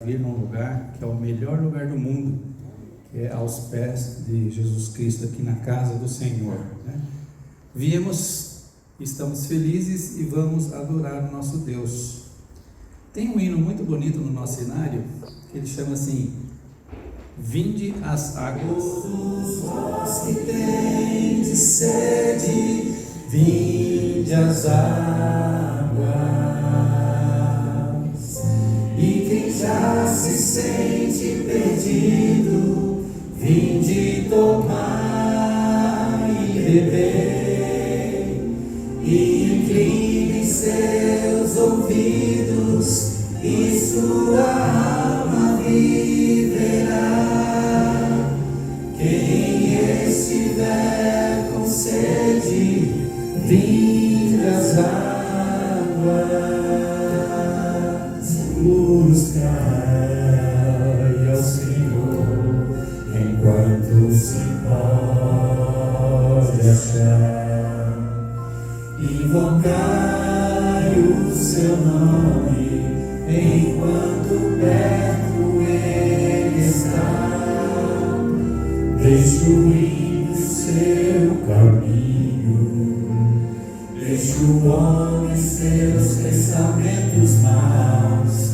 vir num lugar que é o melhor lugar do mundo, que é aos pés de Jesus Cristo, aqui na casa do Senhor, né? Viemos, estamos felizes e vamos adorar o nosso Deus. Tem um hino muito bonito no nosso cenário, que ele chama assim: Vinde às águas. Todos vós que tendes sede, vinde às águas. E quem já se sente perdido, vinde tomar e beber. E incline seus ouvidos, e sua alma viverá. Quem estiver com sede, vinde às águas. Buscai ao Senhor enquanto se pode achar. Invocai o seu nome enquanto perto ele está. Deixe o ímpio seu caminho, deixe o homem seus pensamentos maus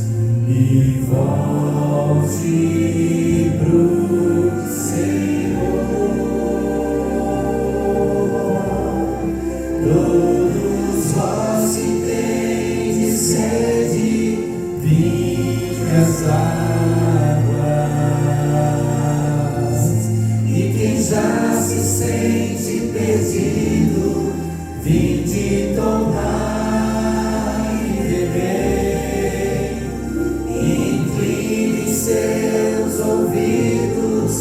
e volte pro Senhor. Todos vós que tendes sede, vinde às águas. E quem já se sente perdido, vinde tomar e beber. Incline seus ouvidos,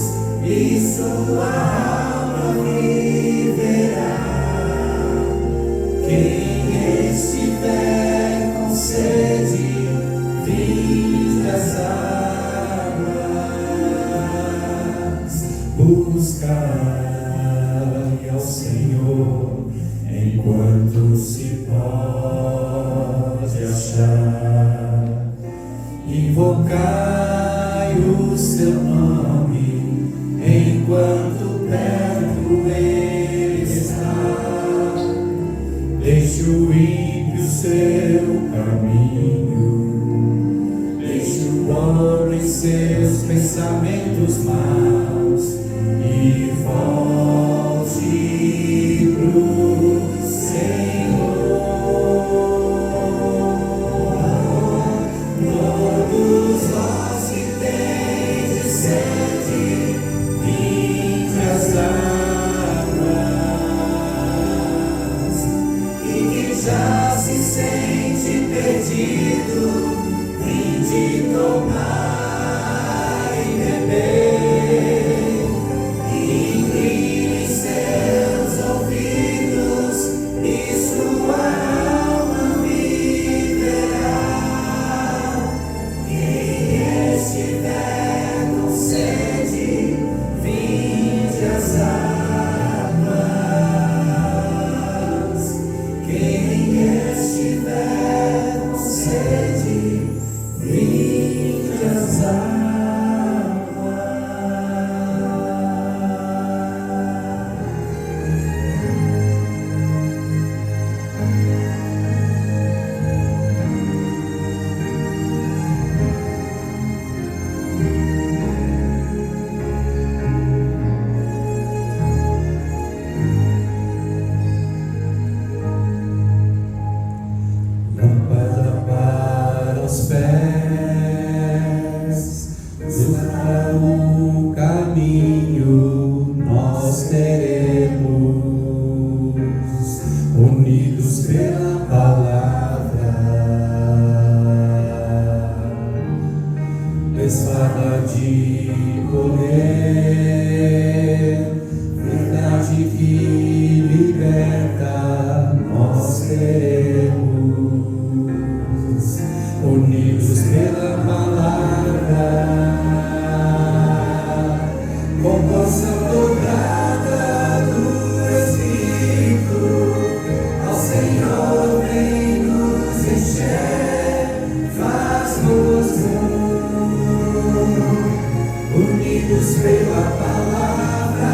e sua alma viverá. Quem estiver com sede, vinde às águas. Buscai ao Senhor enquanto se pode achar. Invocai o seu nome enquanto perto ele está. Deixe o ímpio seu caminho, deixe o homem seus pensamentos maus e volte pro Senhor. Todos vós que tendes sede, vinde às águas. E quem já se sente perdido, vinde tomar e beber. Incline seus ouvidos, e sua alma viverá. Quem estiver com sede, vinde às águas. Quem estiver com sede, vinde às águas. Lâmpada para os pés, luz para o caminho nós teremos, unidos pela palavra, espada de poder, verdade que liberta nós teremos, unidos pela palavra, com porção dobrada do Espírito, ao Senhor vem nos encher, faz-nos unidos pela palavra,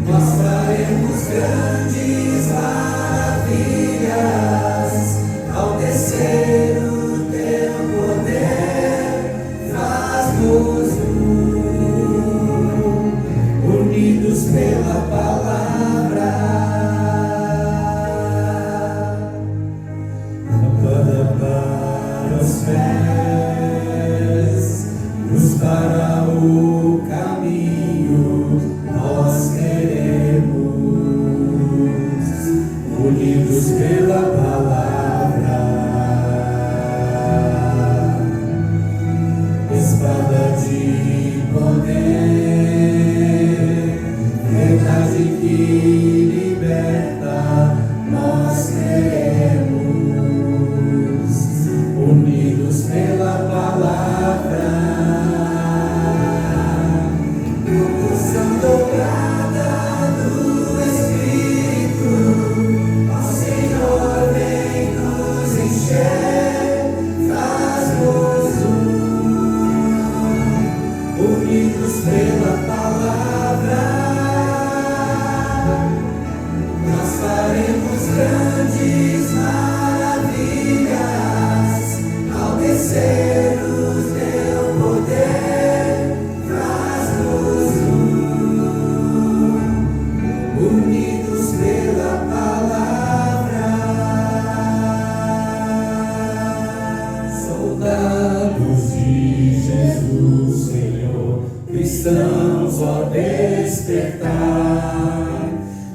nós faremos grandes maravilhas ao descer o teu poder. Faz-nos unidos pela palavra. Lâmpada para os pés, luz para o caminho, nós queremos, unidos pela palavra. Espada de poder, verdade que liberta, nós queremos, unidos pela palavra. Unção dobrada do Espírito, ó Senhor, vem nos encher, faz-nos unidos pela palavra. Nós faremos grandes maravilhas ao descer o teu poder. Faz-nos unidos pela palavra. Soldados de Jesus, Senhor, cristãos, ó despertai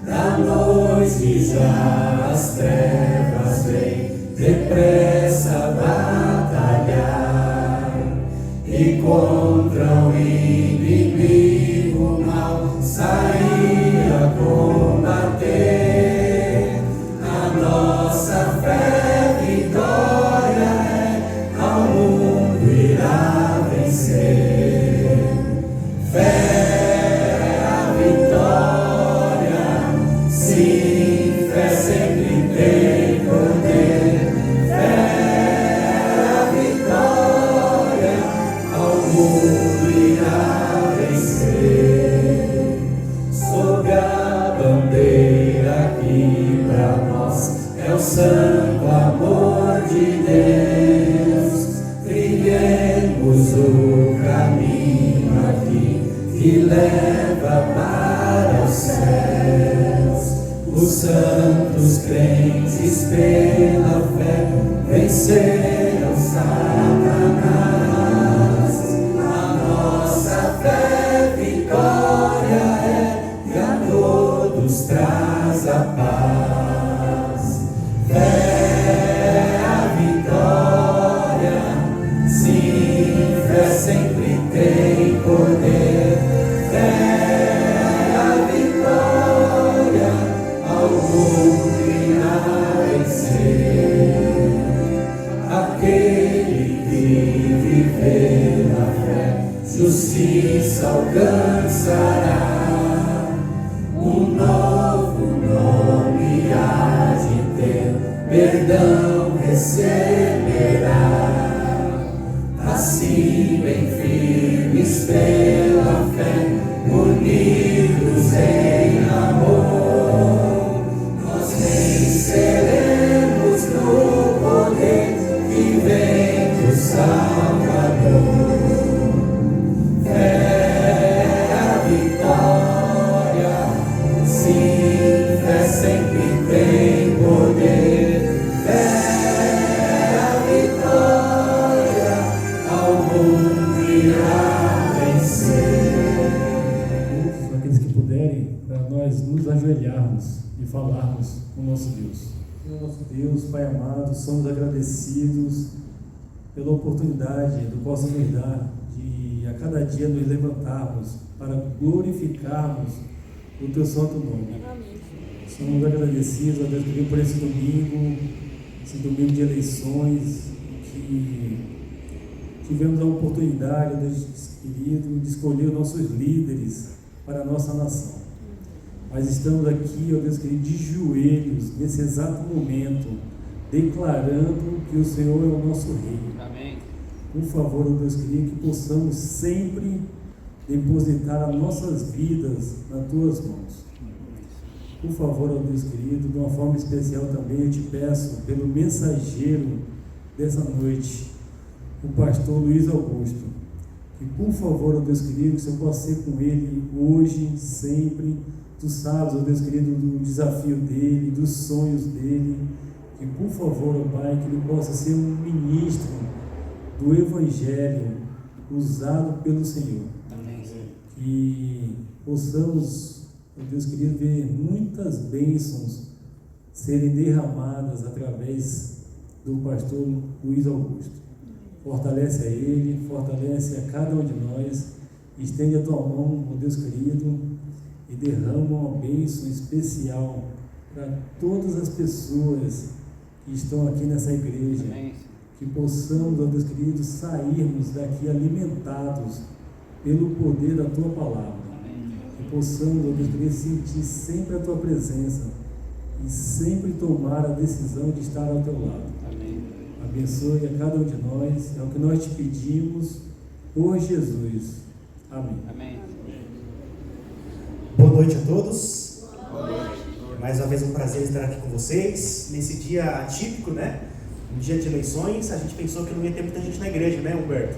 da noite, já as trevas vêm depressa batalhar, e contra o inimigo mal sair a combater. A nossa fé vitória é, ao mundo irá vencer. Fé é a vitória, sim, fé sempre tem poder. Fé é a vitória, ao mundo irá vencer. Sob a bandeira que pra nós é o santo amor de Deus, trilhemos o caminho aqui que leva para os céus. Os santos crentes pela fé venceram Satanás. A nossa fé vitória é, e a todos traz a paz. Fé é a vitória, sim, fé sempre tem poder. Fé é a vitória, ao mundo irá vencer. Aquele que viver na fé, justiça alcançará. Um novo nome há de ter, perdão receberá. Assim bem firmes pela fé, unidos em amor, nós venceremos no poder que vem do Salvador. Fé é a vitória, sim, fé sempre tem poder. Fé é a vitória, ao mundo irá vencer. Todos aqueles que puderem, para nós nos ajoelharmos e falarmos com o nosso Deus. Senhor nosso Deus, Pai amado, somos agradecidos pela oportunidade do qual você nos dá de a cada dia nos levantarmos para glorificarmos o Teu santo nome. Somos agradecidos, a Deus, por esse domingo de eleições, que tivemos a oportunidade, Deus querido, de escolher nossos líderes para a nossa nação. Mas estamos aqui, ó Deus querido, de joelhos, nesse exato momento, declarando que o Senhor é o nosso Rei. Amém. Por favor, ó Deus querido, que possamos sempre depositar as nossas vidas nas Tuas mãos. Por favor, ó Deus querido, de uma forma especial também eu te peço pelo mensageiro dessa noite, o pastor Luiz Augusto, que por favor, ó Deus querido, que eu possa ser com ele hoje, sempre. Tu sabes, ó Deus querido, do desafio dele, dos sonhos dele, que por favor, ó Pai, que ele possa ser um ministro do Evangelho usado pelo Senhor. Amém. Que possamos, ó Deus querido, ver muitas bênçãos serem derramadas através do pastor Luiz Augusto. Fortalece a ele, fortalece a cada um de nós, estende a tua mão, ó Deus querido, e derrama uma bênção especial para todas as pessoas que estão aqui nessa igreja. Amém. Que possamos, ó Deus querido, sairmos daqui alimentados pelo poder da tua palavra. Amém. Que possamos, ó Deus querido, sentir sempre a tua presença e sempre tomar a decisão de estar ao teu lado. Amém. Abençoe a cada um de nós, é o que nós te pedimos, por Jesus. Amém. Amém. Boa noite a todos. Mais uma vez um prazer estar aqui com vocês nesse dia atípico, né? Um dia de eleições. A gente pensou que não ia ter muita gente na igreja, né, Humberto?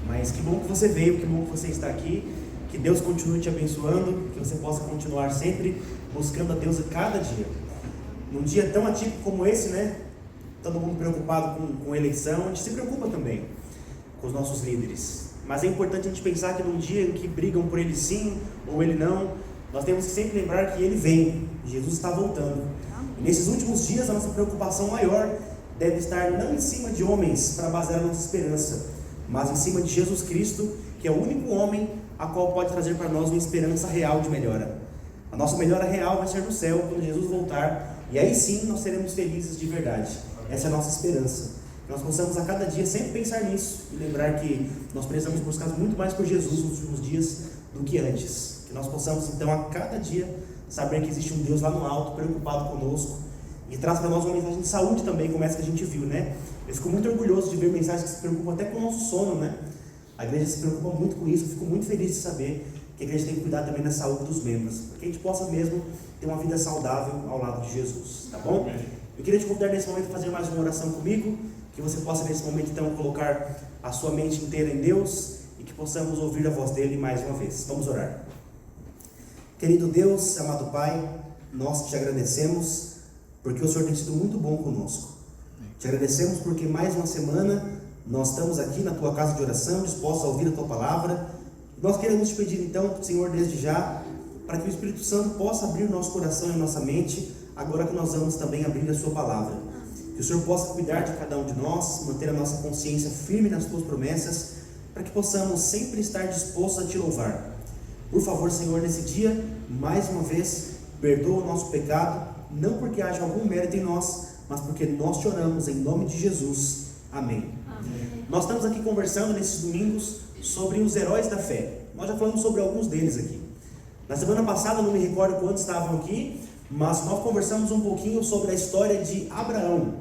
Mas que bom que você veio, que bom que você está aqui. Que Deus continue te abençoando, que você possa continuar sempre buscando a Deus a cada dia. Num dia tão atípico como esse, né? Todo mundo preocupado com a eleição, a gente se preocupa também com os nossos líderes. Mas é importante a gente pensar que num dia em que brigam por ele sim ou ele não, nós temos que sempre lembrar que ele vem, Jesus está voltando. E nesses últimos dias a nossa preocupação maior deve estar não em cima de homens para basear a nossa esperança, mas em cima de Jesus Cristo, que é o único homem a qual pode trazer para nós uma esperança real de melhora. A nossa melhora real vai ser no céu, quando Jesus voltar, e aí sim nós seremos felizes de verdade. Essa é a nossa esperança. Que nós possamos a cada dia sempre pensar nisso e lembrar que nós precisamos buscar muito mais por Jesus nos últimos dias do que antes. Que nós possamos então a cada dia saber que existe um Deus lá no alto preocupado conosco e traz para nós uma mensagem de saúde também, como essa que a gente viu, né? Eu fico muito orgulhoso de ver mensagens que se preocupam até com o nosso sono, né? A igreja se preocupa muito com isso. Eu fico muito feliz de saber que a igreja tem que cuidar também da saúde dos membros, para que a gente possa mesmo ter uma vida saudável ao lado de Jesus, tá bom? Eu queria te convidar nesse momento a fazer mais uma oração comigo, que você possa nesse momento então colocar a sua mente inteira em Deus e que possamos ouvir a voz dele mais uma vez. Vamos orar. Querido Deus, amado Pai, nós te agradecemos porque o Senhor tem sido muito bom conosco. Te agradecemos porque mais uma semana nós estamos aqui na tua casa de oração, dispostos a ouvir a tua palavra. Nós queremos te pedir então, Senhor, desde já, para que o Espírito Santo possa abrir o nosso coração e a nossa mente, agora que nós vamos também abrir a sua palavra. Que o Senhor possa cuidar de cada um de nós, manter a nossa consciência firme nas tuas promessas, para que possamos sempre estar dispostos a te louvar. Por favor, Senhor, nesse dia, mais uma vez, perdoa o nosso pecado, não porque haja algum mérito em nós, mas porque nós te oramos em nome de Jesus. Amém. Amém. Nós estamos aqui conversando nesses domingos sobre os heróis da fé. Nós já falamos sobre alguns deles aqui. Na semana passada, não me recordo quantos estavam aqui, mas nós conversamos um pouquinho sobre a história de Abraão.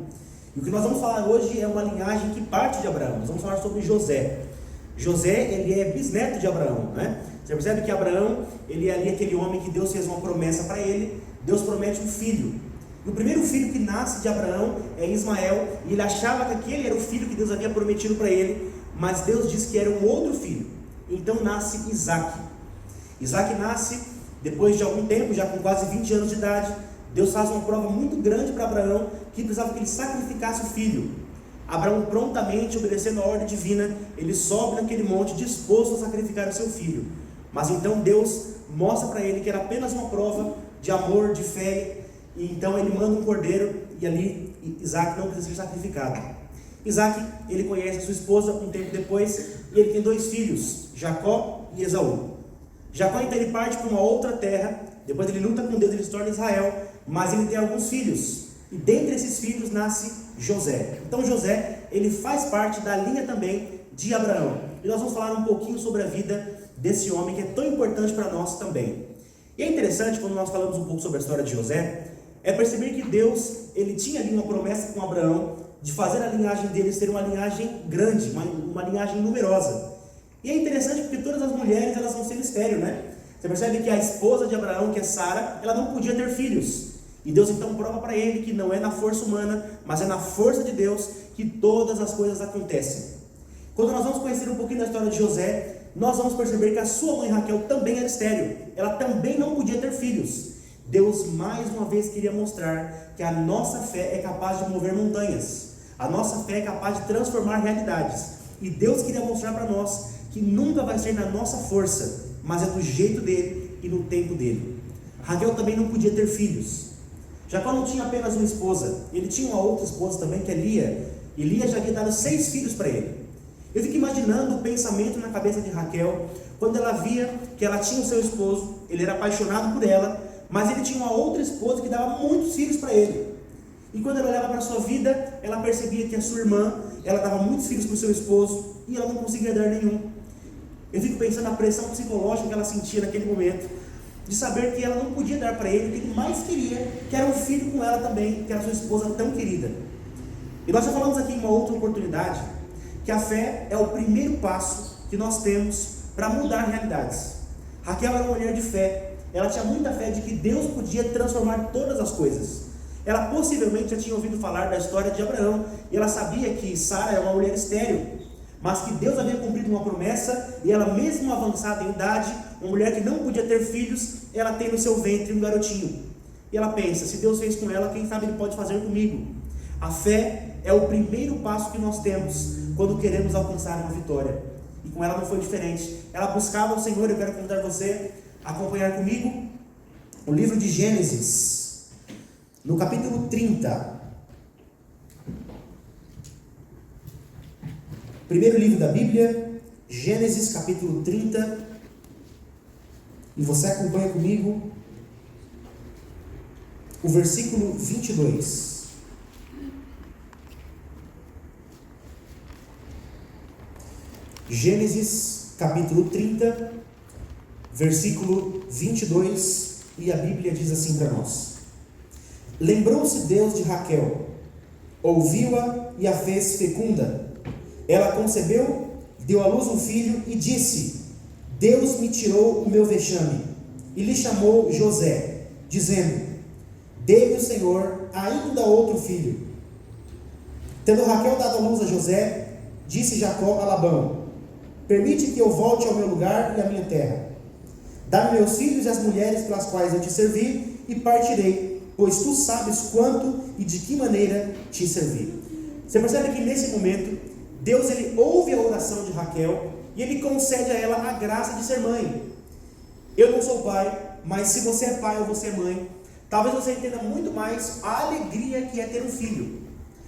E o que nós vamos falar hoje é uma linhagem que parte de Abraão. Nós vamos falar sobre José. José, ele é bisneto de Abraão, né? Você percebe que Abraão, ele é ali aquele homem que Deus fez uma promessa para ele. Deus promete um filho. E o primeiro filho que nasce de Abraão é Ismael, e ele achava que aquele era o filho que Deus havia prometido para ele, mas Deus disse que era um outro filho. Então nasce Isaac. Isaac nasce depois de algum tempo, já com quase 20 anos de idade. Deus faz uma prova muito grande para Abraão, que precisava que ele sacrificasse o filho. Abraão prontamente, obedecendo a ordem divina, ele sobe naquele monte disposto a sacrificar o seu filho. Mas então Deus mostra para ele que era apenas uma prova de amor, de fé, e então ele manda um cordeiro, e ali Isaac não precisa ser sacrificado. Isaac, ele conhece a sua esposa um tempo depois, e ele tem 2 filhos, Jacó e Esaú. Jacó então ele parte para uma outra terra, depois ele luta com Deus, ele se torna Israel, mas ele tem alguns filhos, e dentre esses filhos nasce José. Então José, ele faz parte da linha também de Abraão, e nós vamos falar um pouquinho sobre a vida desse homem que é tão importante para nós também. E é interessante, quando nós falamos um pouco sobre a história de José, é perceber que Deus, ele tinha ali uma promessa com Abraão, de fazer a linhagem deles ser uma linhagem grande, uma linhagem numerosa. E é interessante porque todas as mulheres, elas vão ser estéril, né? Você percebe que a esposa de Abraão, que é Sara, ela não podia ter filhos. E Deus então prova para ele que não é na força humana, mas é na força de Deus que todas as coisas acontecem. Quando nós vamos conhecer um pouquinho da história de José, nós vamos perceber que a sua mãe Raquel também era estéril. Ela também não podia ter filhos. Deus mais uma vez queria mostrar que a nossa fé é capaz de mover montanhas. A nossa fé é capaz de transformar realidades. E Deus queria mostrar para nós que nunca vai ser na nossa força, mas é do jeito dele e no tempo dele. Raquel também não podia ter filhos. Jacó não tinha apenas uma esposa, ele tinha uma outra esposa também, que é Lia. E Lia já havia dado 6 filhos para ele. Eu fico imaginando o pensamento na cabeça de Raquel, quando ela via que ela tinha o seu esposo, ele era apaixonado por ela, mas ele tinha uma outra esposa que dava muitos filhos para ele. E quando ela olhava para a sua vida, ela percebia que a sua irmã, ela dava muitos filhos para o seu esposo, e ela não conseguia dar nenhum. Eu fico pensando na pressão psicológica que ela sentia naquele momento, de saber que ela não podia dar para ele o que ele mais queria, que era um filho com ela também, que era sua esposa tão querida. E nós já falamos aqui em uma outra oportunidade, que a fé é o primeiro passo que nós temos para mudar realidades. Raquel era uma mulher de fé, ela tinha muita fé de que Deus podia transformar todas as coisas. Ela possivelmente já tinha ouvido falar da história de Abraão, e ela sabia que Sara era uma mulher estéril, mas que Deus havia cumprido uma promessa, e ela mesmo avançada em idade, uma mulher que não podia ter filhos, ela tem no seu ventre um garotinho. E ela pensa, se Deus fez com ela, quem sabe Ele pode fazer comigo. A fé é o primeiro passo que nós temos quando queremos alcançar uma vitória. E com ela não foi diferente. Ela buscava o Senhor. Eu quero convidar você a acompanhar comigo o livro de Gênesis, no capítulo 30. Primeiro livro da Bíblia, Gênesis capítulo 30. E você acompanha comigo o versículo 22. Gênesis capítulo 30, versículo 22, e a Bíblia diz assim para nós: Lembrou-se Deus de Raquel, ouviu-a e a fez fecunda. Ela concebeu, deu à luz um filho e disse: Deus me tirou o meu vexame. E lhe chamou José, dizendo: Dê-me o Senhor ainda outro filho. Tendo Raquel dado à luz a José, disse Jacó a Labão: Permite que eu volte ao meu lugar e à minha terra. Dá-me meus filhos e as mulheres pelas quais eu te servi, e partirei, pois tu sabes quanto e de que maneira te servi. Você percebe que nesse momento, Deus ele ouve a oração de Raquel, e Ele concede a ela a graça de ser mãe. Eu não sou pai, mas se você é pai ou você é mãe, talvez você entenda muito mais a alegria que é ter um filho.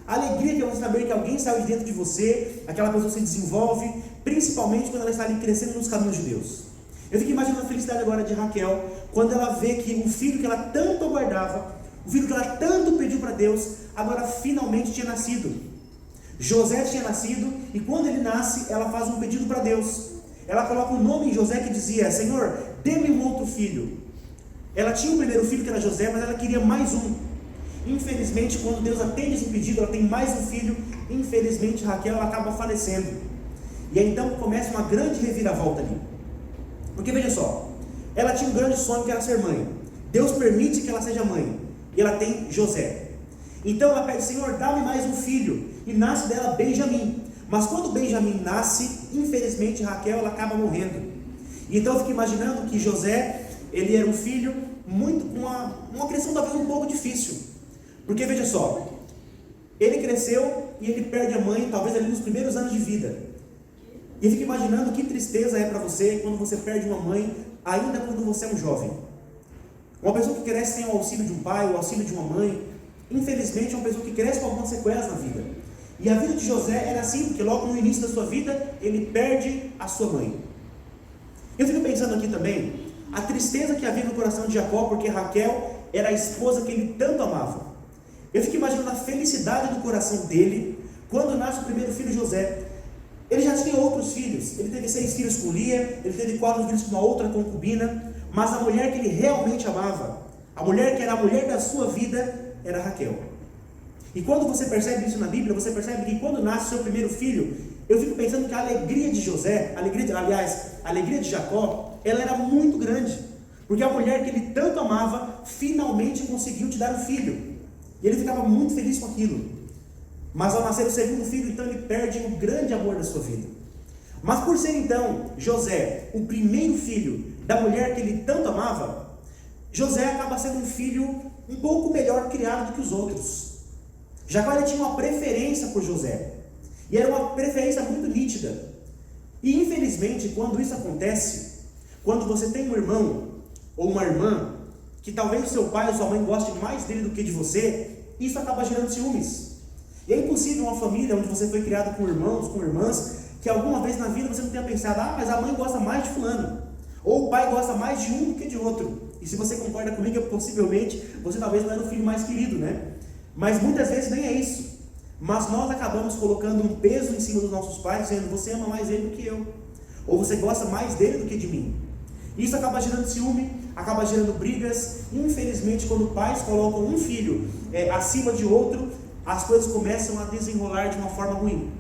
A alegria que é você saber que alguém saiu de dentro de você, aquela pessoa se desenvolve, principalmente quando ela está ali crescendo nos caminhos de Deus. Eu fico imaginando a felicidade agora de Raquel, quando ela vê que o filho que ela tanto aguardava, o filho que ela tanto pediu para Deus, agora finalmente tinha nascido. José tinha nascido, e quando ele nasce, ela faz um pedido para Deus. Ela coloca um nome em José que dizia: Senhor, dê-me um outro filho. Ela tinha o primeiro filho que era José, mas ela queria mais um. Infelizmente, quando Deus atende esse pedido, ela tem mais um filho. Infelizmente, Raquel ela acaba falecendo. E aí então começa uma grande reviravolta ali. Porque veja só, ela tinha um grande sonho que era ser mãe. Deus permite que ela seja mãe, e ela tem José. Então ela pede: Senhor, dá-me mais um filho. E nasce dela Benjamim. Mas quando Benjamim nasce, infelizmente Raquel ela acaba morrendo. E então eu fico imaginando que José, ele era um filho muito com uma criação talvez um pouco difícil. Porque veja só, ele cresceu e ele perde a mãe talvez ali nos primeiros anos de vida. E eu fico imaginando que tristeza é para você quando você perde uma mãe, ainda quando você é um jovem. Uma pessoa que cresce sem o auxílio de um pai, o auxílio de uma mãe, infelizmente é uma pessoa que cresce com algumas sequelas na vida. E a vida de José era assim, porque logo no início da sua vida, ele perde a sua mãe. Eu fico pensando aqui também, a tristeza que havia no coração de Jacó, porque Raquel era a esposa que ele tanto amava. Eu fico imaginando a felicidade do coração dele, quando nasce o primeiro filho José. Ele já tinha outros filhos, ele teve 6 filhos com Lia, ele teve 4 filhos com uma outra concubina, mas a mulher que ele realmente amava, a mulher que era a mulher da sua vida, era Raquel. E quando você percebe isso na Bíblia, você percebe que quando nasce o seu primeiro filho, eu fico pensando que a alegria de José, a alegria de Jacó, ela era muito grande. Porque a mulher que ele tanto amava, finalmente conseguiu te dar um filho. E ele ficava muito feliz com aquilo. Mas ao nascer o segundo filho, então ele perde o grande amor da sua vida. Mas por ser então José o primeiro filho da mulher que ele tanto amava, José acaba sendo um filho um pouco melhor criado do que os outros. Jacó ele tinha uma preferência por José. E era uma preferência muito nítida. E infelizmente, quando isso acontece, quando você tem um irmão ou uma irmã, que talvez o seu pai ou sua mãe goste mais dele do que de você, isso acaba gerando ciúmes. E é impossível uma família onde você foi criado com irmãos, com irmãs, que alguma vez na vida você não tenha pensado, mas a mãe gosta mais de fulano, ou o pai gosta mais de um do que de outro. E se você concorda comigo, possivelmente, você talvez não era o filho mais querido, né? Mas muitas vezes nem é isso. Mas nós acabamos colocando um peso em cima dos nossos pais, dizendo, você ama mais ele do que eu, ou você gosta mais dele do que de mim. Isso acaba gerando ciúme, acaba gerando brigas. Infelizmente, quando pais colocam um filho acima de outro, as coisas começam a desenrolar de uma forma ruim.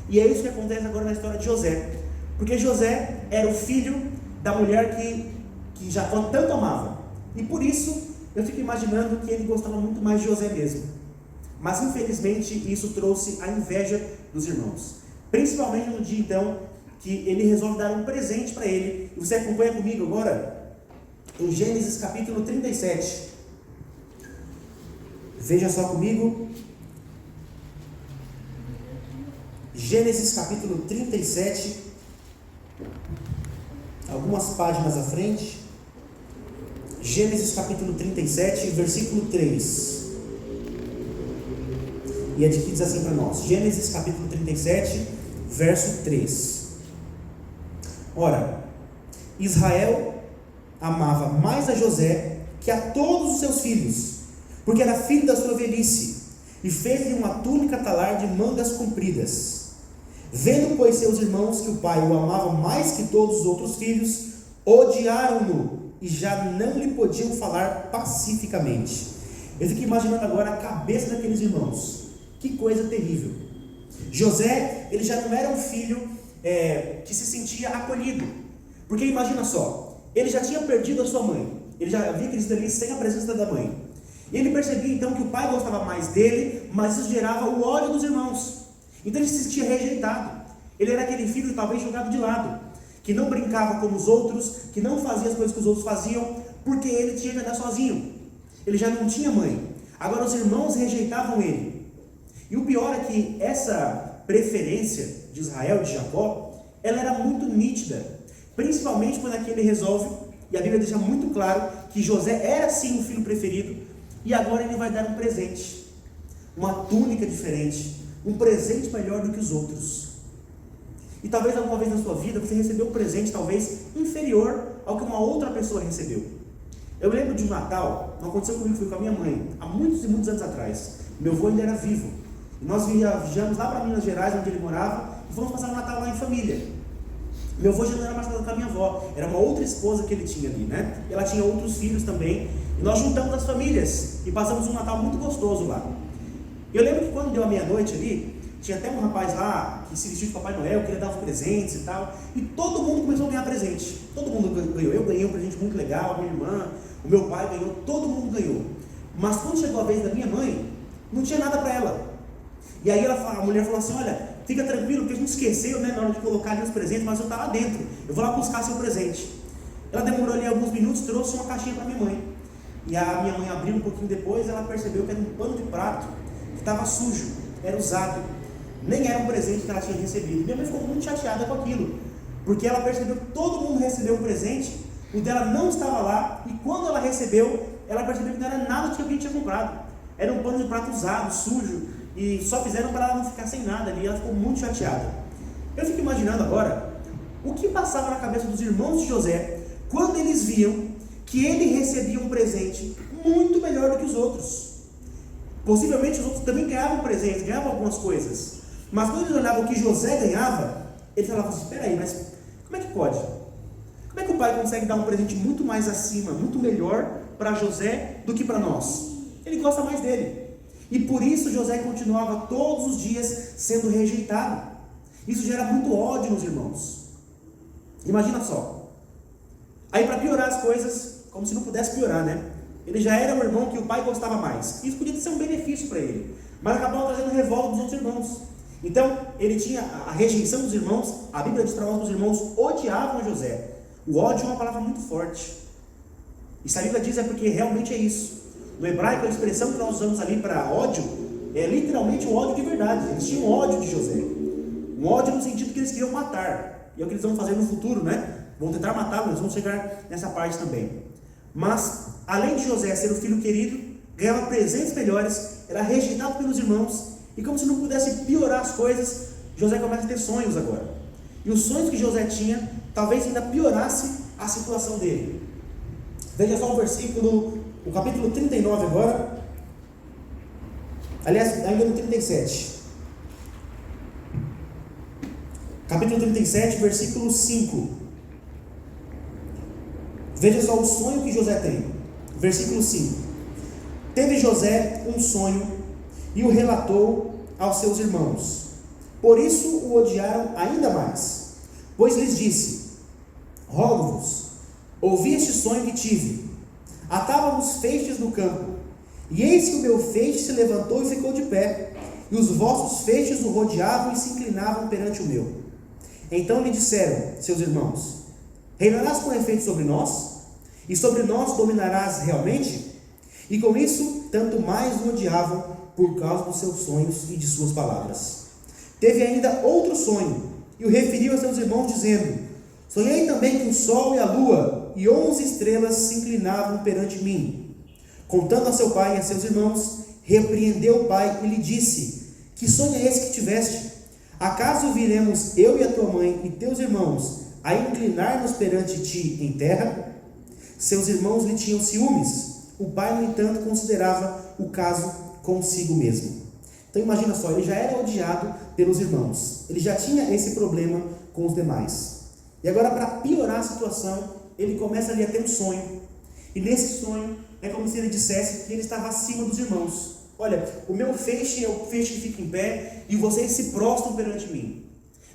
E é isso que acontece agora na história de José. Porque José era o filho da mulher que Jacó tanto amava. E por isso, eu fico imaginando que ele gostava muito mais de José mesmo. Mas infelizmente isso trouxe a inveja dos irmãos. Principalmente no dia então que ele resolve dar um presente para ele. E você acompanha comigo agora em Gênesis capítulo 37. Veja só comigo. Gênesis capítulo 37. Algumas páginas à frente. Gênesis capítulo 37, versículo 3. E é de que diz assim para nós, Gênesis capítulo 37, verso 3. Ora, Israel amava mais a José que a todos os seus filhos, porque era filho da sua velhice, e fez-lhe uma túnica talar de mangas compridas. Vendo, pois, seus irmãos que o pai o amava mais que todos os outros filhos, odiaram-no, e já não lhe podiam falar pacificamente. Eu fico imaginando agora a cabeça daqueles irmãos. Que coisa terrível. José, ele já não era um filho que se sentia acolhido. Porque imagina só, ele já tinha perdido a sua mãe. Ele já havia crescido ali sem a presença da mãe. E ele percebia então que o pai gostava mais dele, mas isso gerava o ódio dos irmãos. Então ele se sentia rejeitado. Ele era aquele filho talvez jogado de lado, que não brincava como os outros, que não fazia as coisas que os outros faziam, porque ele tinha que andar sozinho. Ele já não tinha mãe. Agora os irmãos rejeitavam ele. E o pior é que essa preferência de Israel, de Jacó, ela era muito nítida, principalmente quando aqui ele resolve, e a Bíblia deixa muito claro que José era sim o filho preferido, e agora ele vai dar um presente, uma túnica diferente, um presente melhor do que os outros. E talvez alguma vez na sua vida você recebeu um presente talvez inferior ao que uma outra pessoa recebeu. Eu lembro de um Natal, não aconteceu comigo, foi com a minha mãe, há muitos e muitos anos atrás. Meu avô ainda era vivo. E nós viajamos lá para Minas Gerais, onde ele morava, e fomos passar o Natal lá em família. Meu avô já não era mais casado com a minha avó, era uma outra esposa que ele tinha ali, né? E ela tinha outros filhos também. E nós juntamos as famílias e passamos um Natal muito gostoso lá. Eu lembro que quando deu a meia-noite ali, tinha até um rapaz lá que se vestiu de Papai Noel, queria dar os presentes e tal. E todo mundo começou a ganhar presente. Todo mundo ganhou. Eu ganhei um presente muito legal, a minha irmã, o meu pai ganhou, todo mundo ganhou. Mas quando chegou a vez da minha mãe, não tinha nada para ela. E aí a mulher falou assim, olha, fica tranquilo, porque a gente esqueceu, né, na hora de colocar ali os presentes, mas eu estava lá dentro, eu vou lá buscar seu presente. Ela demorou ali alguns minutos, trouxe uma caixinha para minha mãe. E a minha mãe abriu um pouquinho depois, ela percebeu que era um pano de prato, que estava sujo, era usado. Nem era um presente que ela tinha recebido. Minha mãe ficou muito chateada com aquilo, porque ela percebeu que todo mundo recebeu um presente, o dela não estava lá, e quando ela recebeu, ela percebeu que não era nada do que alguém tinha comprado. Era um pano de prato usado, sujo, e só fizeram para ela não ficar sem nada ali. Ela ficou muito chateada. Eu fico imaginando agora o que passava na cabeça dos irmãos de José quando eles viam que ele recebia um presente muito melhor do que os outros. Possivelmente os outros também ganhavam presentes, ganhavam algumas coisas, mas quando eles olhavam o que José ganhava, eles falavam assim, espera aí, mas como é que pode? Como é que o pai consegue dar um presente muito mais acima, muito melhor para José do que para nós? Ele gosta mais dele. E por isso José continuava todos os dias sendo rejeitado. Isso gera muito ódio nos irmãos. Imagina só. Aí, para piorar as coisas, como se não pudesse piorar, né? Ele já era um irmão que o pai gostava mais. Isso podia ser um benefício para ele, mas acabou trazendo revolta dos outros irmãos. Então, ele tinha a rejeição dos irmãos. A Bíblia diz para nós que os irmãos odiavam José. O ódio é uma palavra muito forte. E se a Bíblia diz, é porque realmente é isso. No hebraico, a expressão que nós usamos ali para ódio é literalmente o ódio de verdade. Eles tinham ódio de José. Um ódio no sentido que eles queriam matar. E é o que eles vão fazer no futuro, né? Vão tentar matá-lo, eles vão chegar nessa parte também. Mas, além de José ser o filho querido, ganhava presentes melhores, era rejeitado pelos irmãos, e como se não pudesse piorar as coisas, José começa a ter sonhos agora. E os sonhos que José tinha, talvez ainda piorasse a situação dele. Veja só o capítulo 39 agora. Aliás, ainda no 37. Capítulo 37, versículo 5. Veja só o sonho que José tem. Versículo 5. Teve José um sonho e o relatou aos seus irmãos. Por isso o odiaram ainda mais. Pois lhes disse: rogo-vos, ouvi este sonho que tive. Atávamos feixes no campo, e eis que o meu feixe se levantou e ficou de pé, e os vossos feixes o rodeavam e se inclinavam perante o meu. Então lhe disseram seus irmãos: reinarás com efeito sobre nós? E sobre nós dominarás realmente? E com isso, tanto mais o odiavam por causa dos seus sonhos e de suas palavras. Teve ainda outro sonho, e o referiu a seus irmãos, dizendo: sonhei também que o sol e a lua e 11 estrelas se inclinavam perante mim. Contando a seu pai e a seus irmãos, repreendeu o pai e lhe disse: que sonho é esse que tiveste? Acaso viremos eu e a tua mãe e teus irmãos a inclinar-nos perante ti em terra? Seus irmãos lhe tinham ciúmes. O pai, no entanto, considerava o caso consigo mesmo. Então imagina só, ele já era odiado pelos irmãos. Ele já tinha esse problema com os demais. E agora, para piorar a situação, ele começa ali a ter um sonho. E nesse sonho, é como se ele dissesse que ele estava acima dos irmãos. Olha, o meu feixe é o feixe que fica em pé e vocês se prostram perante mim.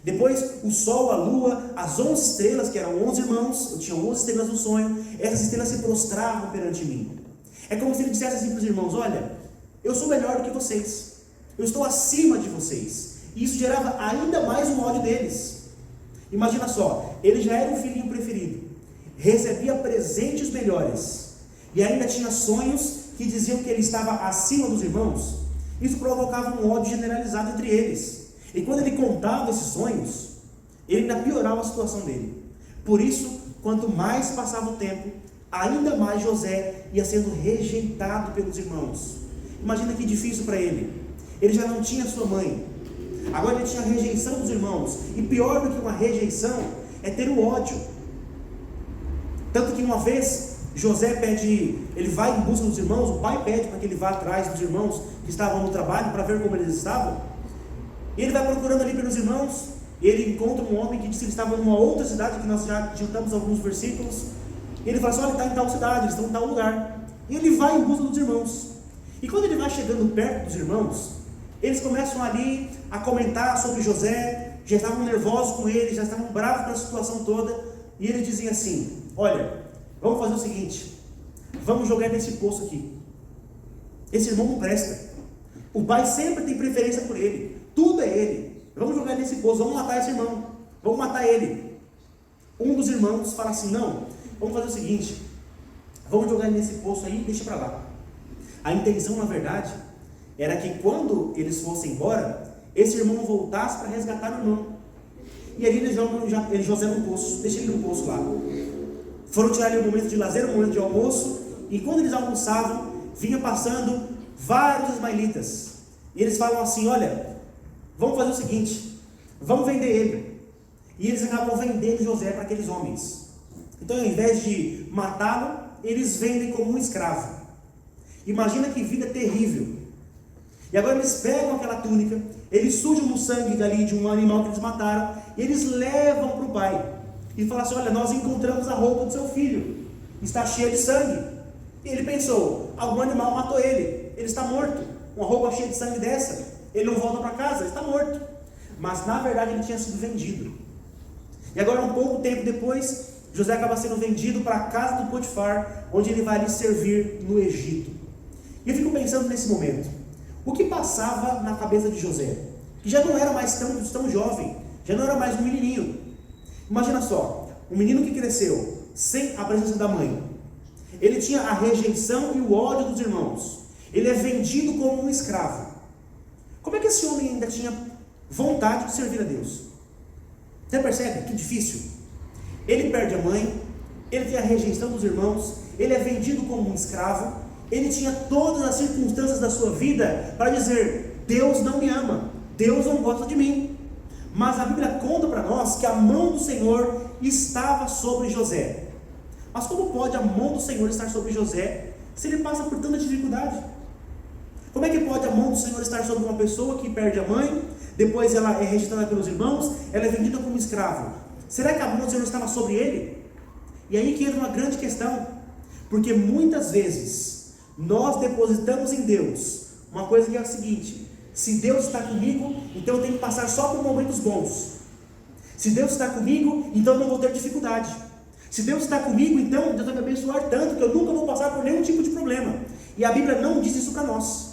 Depois, o sol, a lua, as 11 estrelas, que eram 11 irmãos, eu tinha 11 estrelas no sonho, essas estrelas se prostravam perante mim. É como se ele dissesse assim para os irmãos: olha, eu sou melhor do que vocês, eu estou acima de vocês. E isso gerava ainda mais um ódio deles. Imagina só, ele já era o filhinho preferido, recebia presentes melhores, e ainda tinha sonhos que diziam que ele estava acima dos irmãos. Isso provocava um ódio generalizado entre eles. E quando ele contava esses sonhos, ele ainda piorava a situação dele. Por isso, quanto mais passava o tempo, ainda mais José ia sendo rejeitado pelos irmãos. Imagina que difícil para ele. Ele já não tinha sua mãe, agora ele tinha a rejeição dos irmãos. E pior do que uma rejeição é ter o ódio. Tanto que uma vez José ele vai em busca dos irmãos. O pai pede para que ele vá atrás dos irmãos que estavam no trabalho para ver como eles estavam. E ele vai procurando ali pelos irmãos, e ele encontra um homem que disse que ele estava numa outra cidade, que nós já adiantamos alguns versículos. E ele fala assim: olha, ele está em tal cidade, eles estão em tal lugar. E ele vai em busca dos irmãos. E quando ele vai chegando perto dos irmãos, eles começam ali a comentar sobre José, já estavam nervosos com ele, já estavam bravos com a situação toda. E ele dizia assim: olha, vamos fazer o seguinte, vamos jogar nesse poço aqui. Esse irmão não presta. O pai sempre tem preferência por ele. Tudo é ele. Vamos jogar nesse poço, vamos matar esse irmão, vamos matar ele. Um dos irmãos fala assim: não, vamos fazer o seguinte, vamos jogar nesse poço aí e deixa para lá. A intenção, na verdade, era que quando eles fossem embora, esse irmão voltasse para resgatar o irmão. E ali eles jogam José no poço, deixa ele no poço lá. Foram tirar ali um momento de lazer, um momento de almoço, e quando eles almoçavam, vinha passando vários ismaelitas. E eles falam assim: olha, vamos fazer o seguinte, vamos vender ele. E eles acabam vendendo José para aqueles homens. Então, ao invés de matá-lo, eles vendem como um escravo. Imagina que vida terrível. E agora eles pegam aquela túnica, eles sujam no sangue dali de um animal que eles mataram, e eles levam para o pai. E falam assim: olha, nós encontramos a roupa do seu filho, está cheia de sangue. E ele pensou: algum animal matou ele está morto. uma roupa cheia de sangue dessa? Ele não volta para casa, ele está morto. Mas na verdade ele tinha sido vendido. E agora, um pouco tempo depois, José acaba sendo vendido para a casa do Potifar, onde ele vai ali servir no Egito. E eu fico pensando nesse momento, o que passava na cabeça de José? Que já não era mais tão jovem, já não era mais um menininho. Imagina só, um menino que cresceu sem a presença da mãe. Ele tinha a rejeição e o ódio dos irmãos. Ele é vendido como um escravo. Como é que esse homem ainda tinha vontade de servir a Deus? Você percebe que difícil? Ele perde a mãe, ele tem a rejeição dos irmãos, ele é vendido como um escravo, ele tinha todas as circunstâncias da sua vida para dizer: Deus não me ama, Deus não gosta de mim. Mas a Bíblia conta para nós que a mão do Senhor estava sobre José. Mas como pode a mão do Senhor estar sobre José se ele passa por tanta dificuldade? Como é que pode a mão do Senhor estar sobre uma pessoa que perde a mãe, depois ela é rejeitada pelos irmãos, ela é vendida como escravo? Será que a mão do Senhor estava sobre ele? E aí que entra uma grande questão, porque muitas vezes nós depositamos em Deus uma coisa que é a seguinte: se Deus está comigo, então eu tenho que passar só por momentos bons. Se Deus está comigo, então eu não vou ter dificuldade. Se Deus está comigo, então Deus vai me abençoar tanto que eu nunca vou passar por nenhum tipo de problema. E a Bíblia não diz isso para nós.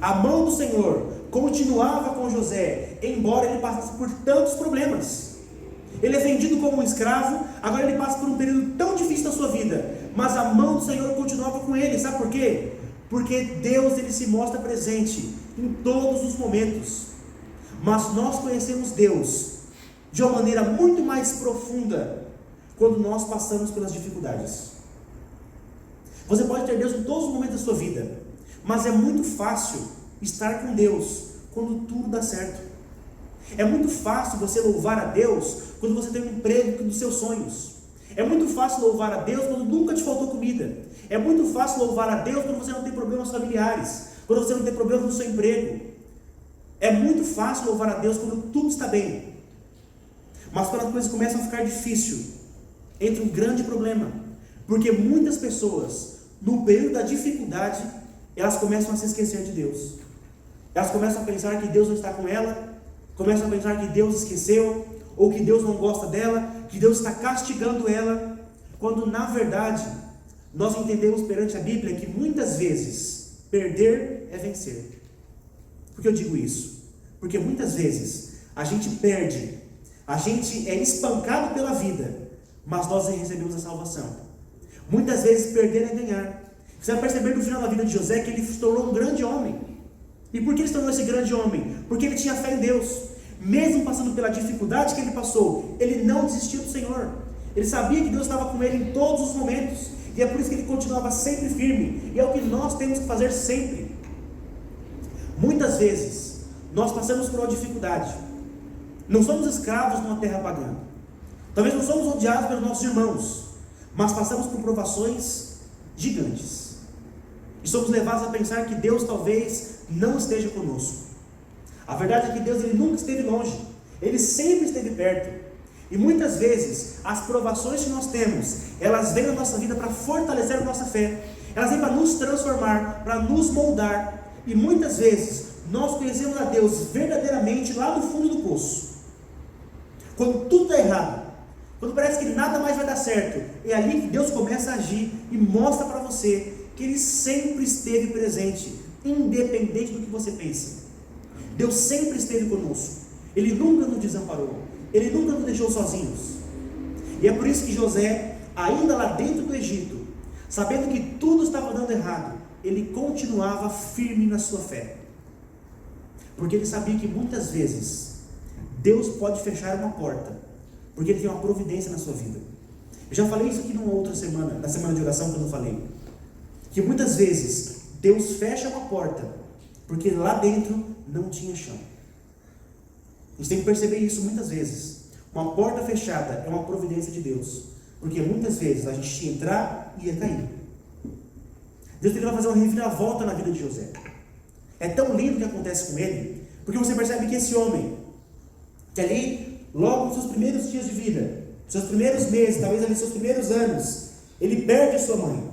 A mão do Senhor continuava com José, embora ele passasse por tantos problemas. Ele é vendido como um escravo, agora ele passa por um período tão difícil da sua vida, mas a mão do Senhor continuava com ele. Sabe por quê? Porque Deus, ele se mostra presente em todos os momentos. Mas nós conhecemos Deus de uma maneira muito mais profunda quando nós passamos pelas dificuldades. Você pode ter Deus em todos os momentos da sua vida, mas é muito fácil estar com Deus quando tudo dá certo. É muito fácil você louvar a Deus quando você tem um emprego dos seus sonhos. É muito fácil louvar a Deus quando nunca te faltou comida. É muito fácil louvar a Deus quando você não tem problemas familiares, quando você não tem problemas no seu emprego. É muito fácil louvar a Deus quando tudo está bem. Mas quando as coisas começam a ficar difícil, entra um grande problema. Porque muitas pessoas, no período da dificuldade, elas começam a se esquecer de Deus. Elas começam a pensar que Deus não está com ela, começam a pensar que Deus esqueceu, ou que Deus não gosta dela, que Deus está castigando ela, quando na verdade nós entendemos perante a Bíblia que muitas vezes perder é vencer. Por que eu digo isso? Porque muitas vezes a gente perde, a gente é espancado pela vida, mas nós recebemos a salvação. Muitas vezes perder é ganhar. Você vai perceber no final da vida de José que ele se tornou um grande homem. E por que ele se tornou esse grande homem? Porque ele tinha fé em Deus. Mesmo passando pela dificuldade que ele passou, ele não desistiu do Senhor. Ele sabia que Deus estava com ele em todos os momentos. E é por isso que ele continuava sempre firme. E é o que nós temos que fazer sempre. Muitas vezes, nós passamos por uma dificuldade. Não somos escravos numa terra pagã. Talvez não somos odiados pelos nossos irmãos, mas passamos por provações gigantes. E somos levados a pensar que Deus talvez não esteja conosco. A verdade é que Deus, ele nunca esteve longe, ele sempre esteve perto. E muitas vezes as provações que nós temos, elas vêm na nossa vida para fortalecer a nossa fé. Elas vêm para nos transformar, para nos moldar. E muitas vezes nós conhecemos a Deus verdadeiramente lá no fundo do poço. Quando tudo está errado, quando parece que nada mais vai dar certo, é ali que Deus começa a agir e mostra para você que Ele sempre esteve presente, independente do que você pensa. Deus sempre esteve conosco. Ele nunca nos desamparou. Ele nunca nos deixou sozinhos. E é por isso que José, ainda lá dentro do Egito, sabendo que tudo estava dando errado, ele continuava firme na sua fé. Porque ele sabia que muitas vezes Deus pode fechar uma porta, porque Ele tem uma providência na sua vida. Eu já falei isso aqui numa outra semana, na semana de oração que eu não falei. Que muitas vezes Deus fecha uma porta, porque lá dentro não tinha chão. A gente tem que perceber isso muitas vezes. Uma porta fechada é uma providência de Deus, porque muitas vezes a gente ia entrar e ia cair. Deus vai fazer uma reviravolta na vida de José. É tão lindo o que acontece com ele, porque você percebe que esse homem, que ali, logo nos seus primeiros dias de vida, seus primeiros meses, talvez ali seus primeiros anos, ele perde a sua mãe.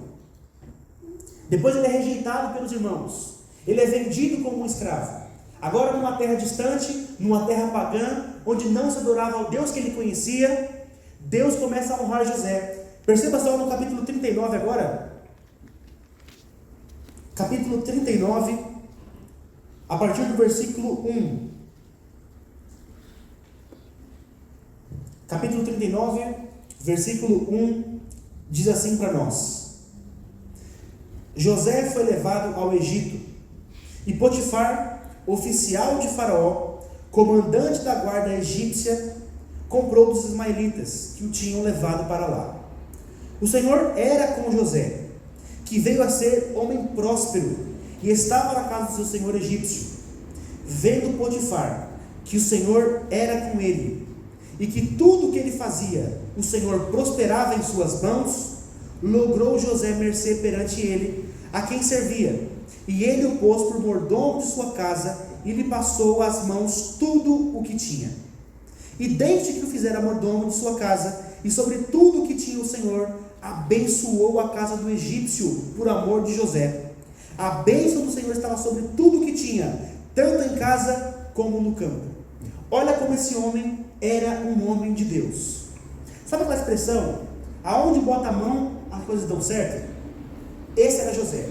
Depois ele é rejeitado pelos irmãos. Ele é vendido como um escravo. Agora numa terra distante, numa terra pagã, onde não se adorava ao Deus que ele conhecia, Deus começa a honrar José. Perceba só no capítulo 39 agora. Capítulo 39, a partir do versículo 1. Capítulo 39, versículo 1, diz assim para nós: José foi levado ao Egito, e Potifar, oficial de Faraó, comandante da guarda egípcia, comprou dos ismaelitas que o tinham levado para lá. O Senhor era com José, que veio a ser homem próspero, e estava na casa do seu senhor egípcio. Vendo Potifar que o Senhor era com ele, e que tudo o que ele fazia, o Senhor prosperava em suas mãos, logrou José mercê perante ele, a quem servia, e ele o pôs por mordomo de sua casa, e lhe passou às mãos tudo o que tinha. E desde que o fizera mordomo de sua casa, e sobre tudo o que tinha o Senhor, abençoou a casa do egípcio, por amor de José. A bênção do Senhor estava sobre tudo o que tinha, tanto em casa como no campo. Olha como esse homem era um homem de Deus. Sabe aquela expressão? Aonde bota a mão, as coisas dão certo? Esse era José.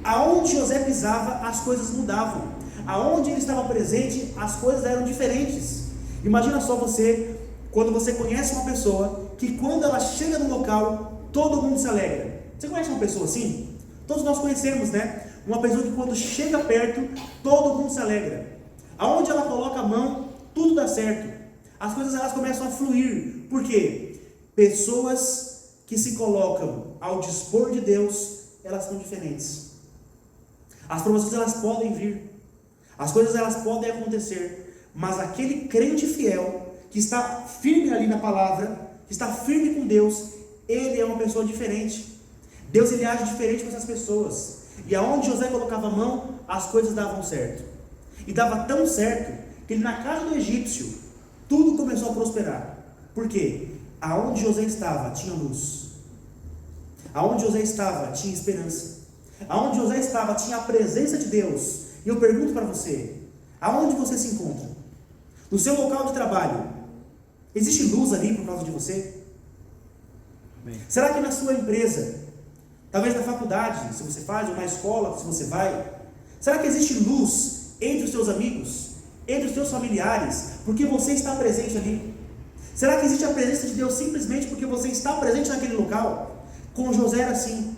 Aonde José pisava, as coisas mudavam. Aonde ele estava presente, as coisas eram diferentes. Imagina só você, quando você conhece uma pessoa, que quando ela chega no local, todo mundo se alegra. Você conhece uma pessoa assim? Todos nós conhecemos, né? Uma pessoa que quando chega perto, todo mundo se alegra. Aonde ela coloca a mão, tudo dá certo. As coisas elas começam a fluir. Por quê? Pessoas que se colocam ao dispor de Deus, elas são diferentes. As promoções elas podem vir, as coisas elas podem acontecer, mas aquele crente fiel, que está firme ali na palavra, que está firme com Deus, ele é uma pessoa diferente. Deus ele age diferente com essas pessoas. E aonde José colocava a mão, as coisas davam certo. E dava tão certo, que ele na casa do egípcio, tudo começou a prosperar. Por quê? Aonde José estava, tinha luz. Aonde José estava, tinha esperança. Aonde José estava, tinha a presença de Deus. E eu pergunto para você, aonde você se encontra? No seu local de trabalho, existe luz ali por causa de você? Bem. Será que na sua empresa, talvez na faculdade, se você faz, ou na escola, se você vai, será que existe luz entre os seus amigos, entre os seus familiares, porque você está presente ali? Será que existe a presença de Deus simplesmente porque você está presente naquele local? Com José era assim.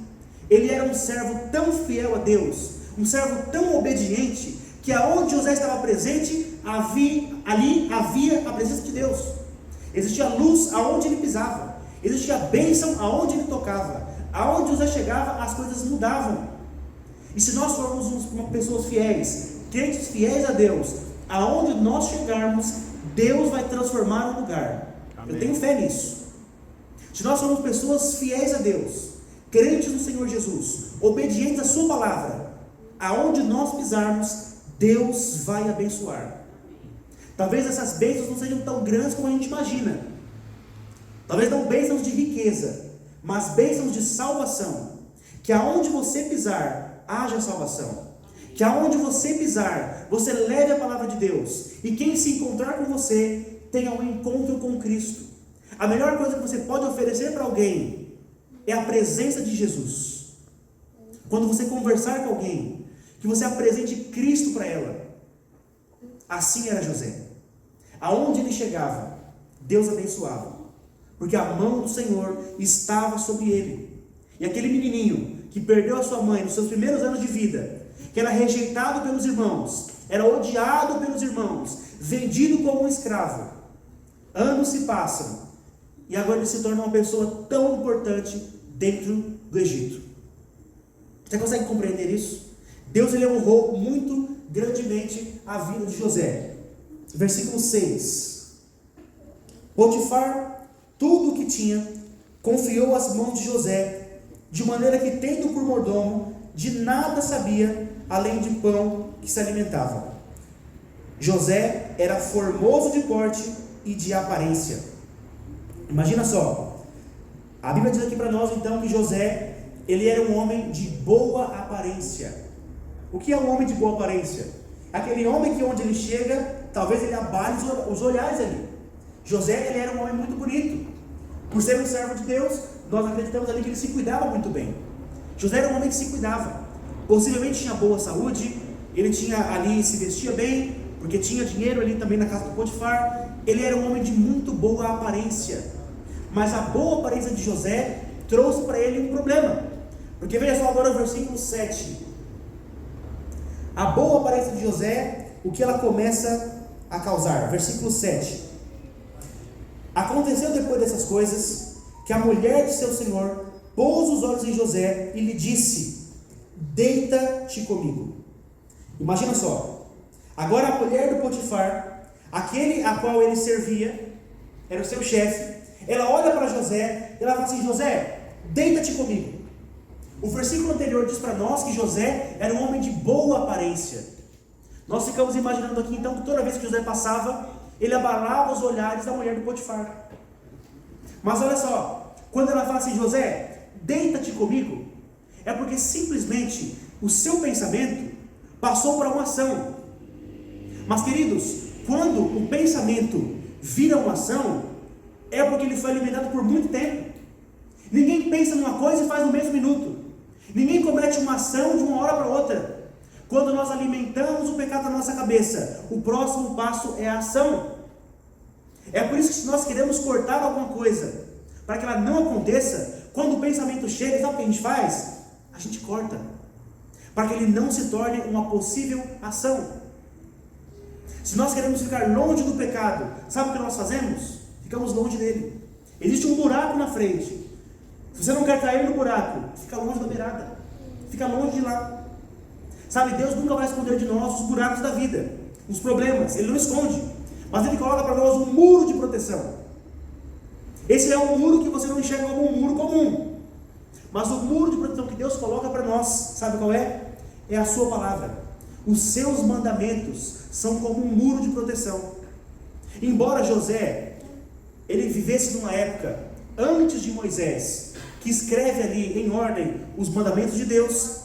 Ele era um servo tão fiel a Deus, um servo tão obediente, que aonde José estava presente, ali havia a presença de Deus. Existia luz aonde ele pisava, existia bênção aonde ele tocava. Aonde José chegava, as coisas mudavam. E se nós formos pessoas fiéis, crentes fiéis a Deus, aonde nós chegarmos, Deus vai transformar o lugar. Amém. Eu tenho fé nisso. Se nós somos pessoas fiéis a Deus, crentes no Senhor Jesus, obedientes à sua palavra, aonde nós pisarmos, Deus vai abençoar. Talvez essas bênçãos não sejam tão grandes como a gente imagina. Talvez não bênçãos de riqueza, mas bênçãos de salvação. Que aonde você pisar, haja salvação. Que aonde você pisar, você leve a palavra de Deus. E quem se encontrar com você, tenha um encontro com Cristo. A melhor coisa que você pode oferecer para alguém é a presença de Jesus. Quando você conversar com alguém, que você apresente Cristo para ela. Assim era José. Aonde ele chegava, Deus abençoava. Porque a mão do Senhor estava sobre ele. E aquele menininho que perdeu a sua mãe nos seus primeiros anos de vida, que era rejeitado pelos irmãos, era odiado pelos irmãos, vendido como um escravo. Anos se passam, e agora ele se torna uma pessoa tão importante dentro do Egito. Você consegue compreender isso? Deus ele honrou muito grandemente a vida de José. Versículo 6. Potifar, tudo o que tinha, confiou às mãos de José, de maneira que, tendo por mordomo, de nada sabia, além de pão que se alimentava. José era formoso de porte e de aparência. Imagina só, a Bíblia diz aqui para nós então que José, ele era um homem de boa aparência. O que é um homem de boa aparência? Aquele homem que onde ele chega, talvez ele abale os olhares ali. José, ele era um homem muito bonito. Por ser um servo de Deus, nós acreditamos ali que ele se cuidava muito bem. José era um homem que se cuidava. Possivelmente tinha boa saúde, ele tinha ali, se vestia bem, porque tinha dinheiro ali também na casa do Potifar. Ele era um homem de muito boa aparência. Mas a boa aparência de José trouxe para ele um problema. Porque veja só agora o versículo 7. A boa aparência de José, o que ela começa a causar? Versículo 7. Aconteceu depois dessas coisas, que a mulher de seu senhor pôs os olhos em José e lhe disse: deita-te comigo. Imagina só, agora a mulher do Potifar, aquele a qual ele servia, era o seu chefe, ela olha para José e ela fala assim: José, deita-te comigo. O versículo anterior diz para nós que José era um homem de boa aparência. Nós ficamos imaginando aqui então que toda vez que José passava, ele abalava os olhares da mulher do Potifar. Mas olha só, quando ela fala assim: José, deita-te comigo, é porque simplesmente o seu pensamento passou para uma ação. Mas queridos, quando o pensamento vira uma ação, é porque ele foi alimentado por muito tempo. Ninguém pensa numa coisa e faz no mesmo minuto. Ninguém comete uma ação de uma hora para outra. Quando nós alimentamos o pecado na nossa cabeça, o próximo passo é a ação. É por isso que se nós queremos cortar alguma coisa, para que ela não aconteça, quando o pensamento chega, sabe o que a gente faz? A gente corta, para que ele não se torne uma possível ação. Se nós queremos ficar longe do pecado, sabe o que nós fazemos? Ficamos longe dele. Existe um buraco na frente. Se você não quer cair no buraco, fica longe da beirada, fica longe de lá. Sabe, Deus nunca vai esconder de nós os buracos da vida, os problemas, Ele não esconde, mas Ele coloca para nós um muro de proteção. Esse é um muro que você não enxerga como um muro comum, mas o muro de proteção que Deus coloca para nós, sabe qual é? É a sua palavra. Os seus mandamentos são como um muro de proteção. Embora José, ele vivesse numa época antes de Moisés, que escreve ali em ordem os mandamentos de Deus,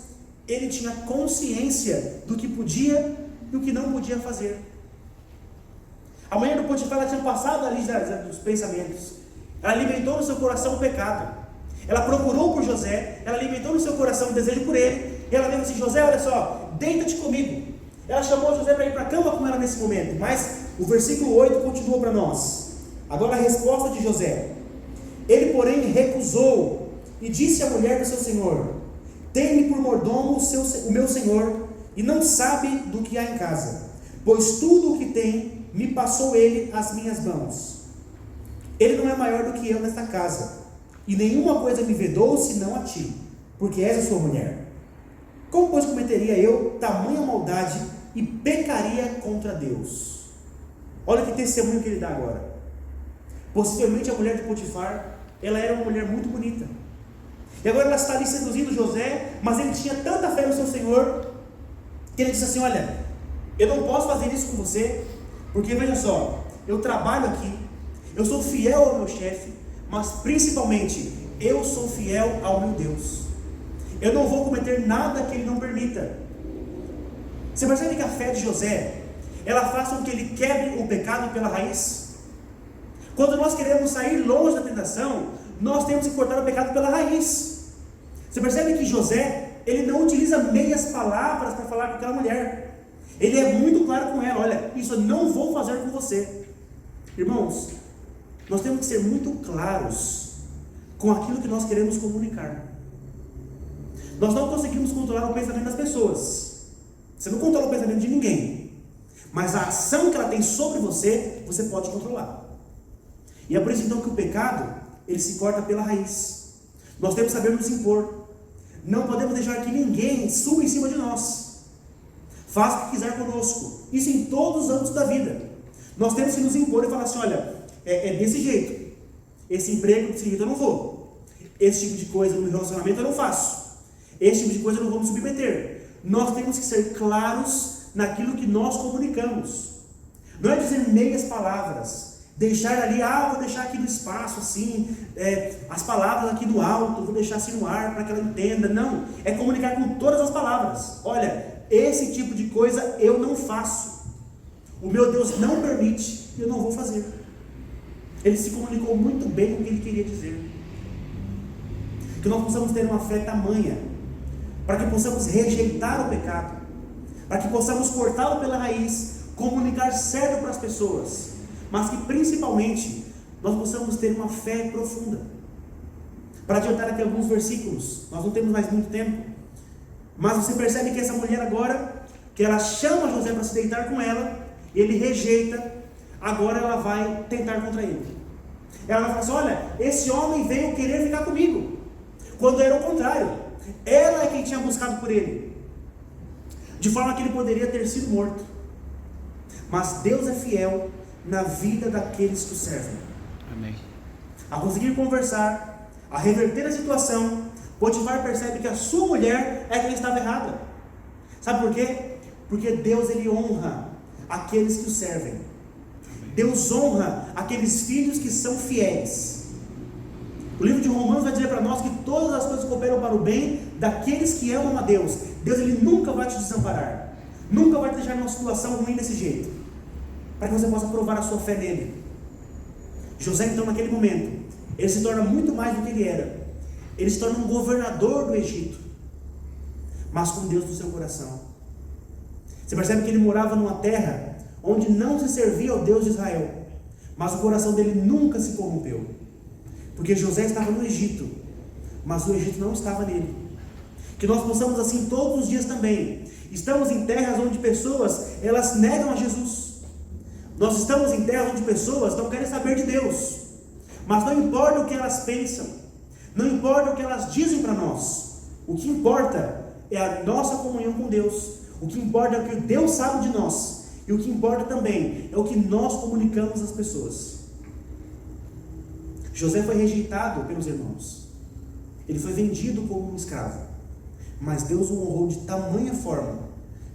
ele tinha consciência do que podia e o que não podia fazer. A mulher do Potifar, ela tinha passado ali dos pensamentos, ela alimentou no seu coração o pecado, ela procurou por José, ela alimentou no seu coração o desejo por ele, e ela veio assim: José, olha só, deita-te comigo. Ela chamou José para ir para a cama com ela nesse momento, mas o versículo 8 continua para nós. Agora a resposta de José: ele porém recusou e disse à mulher do seu senhor: tem-me por mordomo o meu senhor, e não sabe do que há em casa, pois tudo o que tem me passou ele às minhas mãos. Ele não é maior do que eu nesta casa, e nenhuma coisa me vedou senão a ti, porque és a sua mulher. Como pois cometeria eu tamanha maldade e pecaria contra Deus? Olha que testemunho que ele dá agora. Possivelmente a mulher de Potifar, ela era uma mulher muito bonita, e agora ela está ali seduzindo José, mas ele tinha tanta fé no seu senhor, que ele disse assim: olha, eu não posso fazer isso com você, porque veja só, eu trabalho aqui, eu sou fiel ao meu chefe, mas principalmente, eu sou fiel ao meu Deus. Eu não vou cometer nada que ele não permita. Você percebe que a fé de José, ela faz com que ele quebre o pecado pela raiz? Quando nós queremos sair longe da tentação, nós temos que cortar o pecado pela raiz. Você percebe que José, ele não utiliza meias palavras para falar com aquela mulher. Ele é muito claro com ela: olha, isso eu não vou fazer com você. Irmãos, nós temos que ser muito claros com aquilo que nós queremos comunicar. Nós não conseguimos controlar o pensamento das pessoas. Você não controla o pensamento de ninguém, mas a ação que ela tem sobre você, você pode controlar. E é por isso então que o pecado, ele se corta pela raiz. Nós temos que saber nos impor. Não podemos deixar que ninguém suba em cima de nós. Faça o que quiser conosco. Isso em todos os âmbitos da vida. Nós temos que nos impor e falar assim: olha, é desse jeito. Esse emprego, desse jeito eu não vou. Esse tipo de coisa no meu relacionamento eu não faço. Esse tipo de coisa eu não vou me submeter. Nós temos que ser claros naquilo que nós comunicamos. Não é dizer meias palavras. Deixar ali, vou deixar aqui no espaço assim, as palavras aqui no alto, vou deixar assim no ar para que ela entenda. Não, é comunicar com todas as palavras. Olha, esse tipo de coisa eu não faço. O meu Deus não permite, eu não vou fazer. Ele se comunicou muito bem com o que ele queria dizer. Que nós possamos ter uma fé tamanha, para que possamos rejeitar o pecado, para que possamos cortá-lo pela raiz, comunicar certo para as pessoas, mas que principalmente nós possamos ter uma fé profunda. Para adiantar aqui alguns versículos, nós não temos mais muito tempo, mas você percebe que essa mulher agora, que ela chama José para se deitar com ela, ele rejeita, agora ela vai tentar contra ele. Ela vai falar assim: olha, esse homem veio querer ficar comigo, quando era o contrário, ela é quem tinha buscado por ele, de forma que ele poderia ter sido morto. Mas Deus é fiel na vida daqueles que o servem. Amém. A conseguir conversar, a reverter a situação, Potifar percebe que a sua mulher é quem estava errada. Sabe por quê? Porque Deus, ele honra aqueles que o servem. Deus honra aqueles filhos que são fiéis. O livro de Romanos vai dizer para nós que todas as coisas cooperam para o bem daqueles que amam a Deus. Deus, ele nunca vai te desamparar, nunca vai te deixar numa situação ruim desse jeito, para que você possa provar a sua fé nele. José, então, naquele momento, ele se torna muito mais do que ele era. Ele se torna um governador do Egito, mas com Deus no seu coração. Você percebe que ele morava numa terra onde não se servia ao Deus de Israel, mas o coração dele nunca se corrompeu, porque José estava no Egito, mas o Egito não estava nele. Que nós possamos assim todos os dias também. Estamos em terras onde pessoas, elas negam a Jesus. Nós estamos em terras onde pessoas não querem saber de Deus, mas não importa o que elas pensam, não importa o que elas dizem para nós, o que importa é a nossa comunhão com Deus. O que importa é o que Deus sabe de nós, e o que importa também é o que nós comunicamos às pessoas. José foi rejeitado pelos irmãos, ele foi vendido como um escravo, mas Deus o honrou de tamanha forma,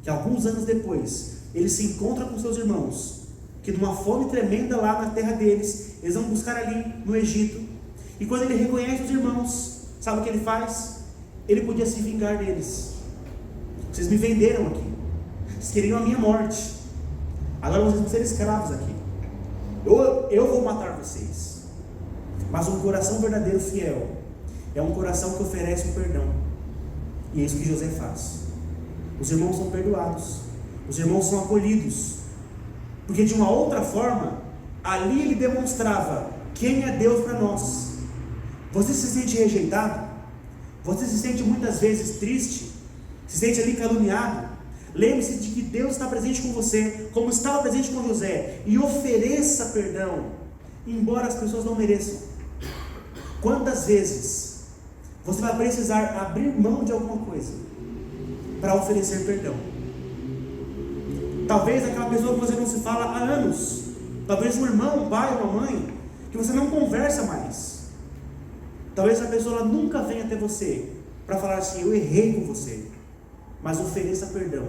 que alguns anos depois, ele se encontra com seus irmãos, que numa fome tremenda lá na terra deles, eles vão buscar ali no Egito, e quando ele reconhece os irmãos, sabe o que ele faz? Ele podia se vingar deles. Vocês me venderam aqui, vocês queriam a minha morte, agora vocês vão ser escravos aqui, eu vou matar vocês. Mas um coração verdadeiro fiel é um coração que oferece o perdão, e é isso que José faz. Os irmãos são perdoados, os irmãos são acolhidos, porque de uma outra forma, ali ele demonstrava quem é Deus para nós. Você se sente rejeitado? Você se sente muitas vezes triste? Se sente ali caluniado? Lembre-se de que Deus está presente com você, como estava presente com José, e ofereça perdão, embora as pessoas não mereçam. Quantas vezes você vai precisar abrir mão de alguma coisa para oferecer perdão? Talvez aquela pessoa que você não se fala há anos, talvez um irmão, um pai, uma mãe, que você não conversa mais. Talvez essa pessoa ela nunca venha até você para falar assim: eu errei com você, mas ofereça perdão,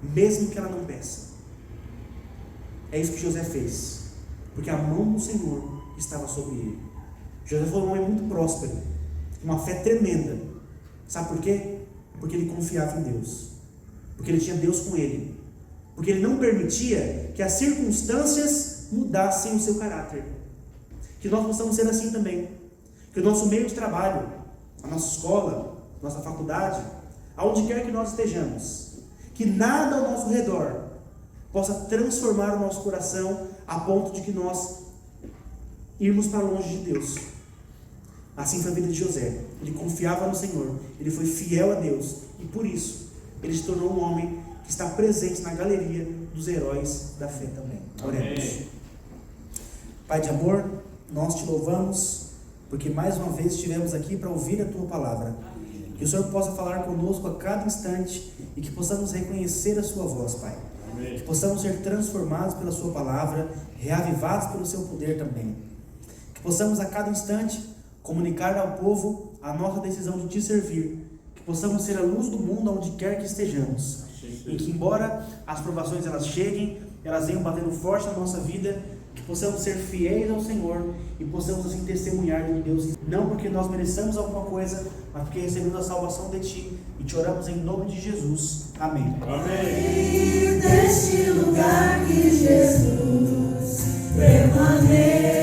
mesmo que ela não peça. É isso que José fez, porque a mão do Senhor estava sobre ele. José foi um homem muito próspero, uma fé tremenda. Sabe por quê? Porque ele confiava em Deus, porque ele tinha Deus com ele, porque ele não permitia que as circunstâncias mudassem o seu caráter. Que nós possamos ser assim também, que o nosso meio de trabalho, a nossa escola, a nossa faculdade, aonde quer que nós estejamos, que nada ao nosso redor possa transformar o nosso coração a ponto de que nós irmos para longe de Deus. Assim foi a vida de José. Ele confiava no Senhor, ele foi fiel a Deus, e por isso ele se tornou um homem que está presente na galeria dos heróis da fé também. Oremos. Pai de amor, nós te louvamos porque mais uma vez estivemos aqui para ouvir a tua palavra. Que o Senhor possa falar conosco a cada instante e que possamos reconhecer a sua voz, Pai. Amém. Que possamos ser transformados pela sua palavra, reavivados pelo seu poder também. Que possamos a cada instante comunicar ao povo a nossa decisão de te servir. Que possamos ser a luz do mundo onde quer que estejamos. E que embora as provações elas cheguem, elas venham batendo forte na nossa vida, que possamos ser fiéis ao Senhor e possamos assim testemunhar de Deus, não porque nós mereçamos alguma coisa, mas porque recebemos a salvação de Ti, e te oramos em nome de Jesus. Amém. Amém. Neste lugar que Jesus permanece.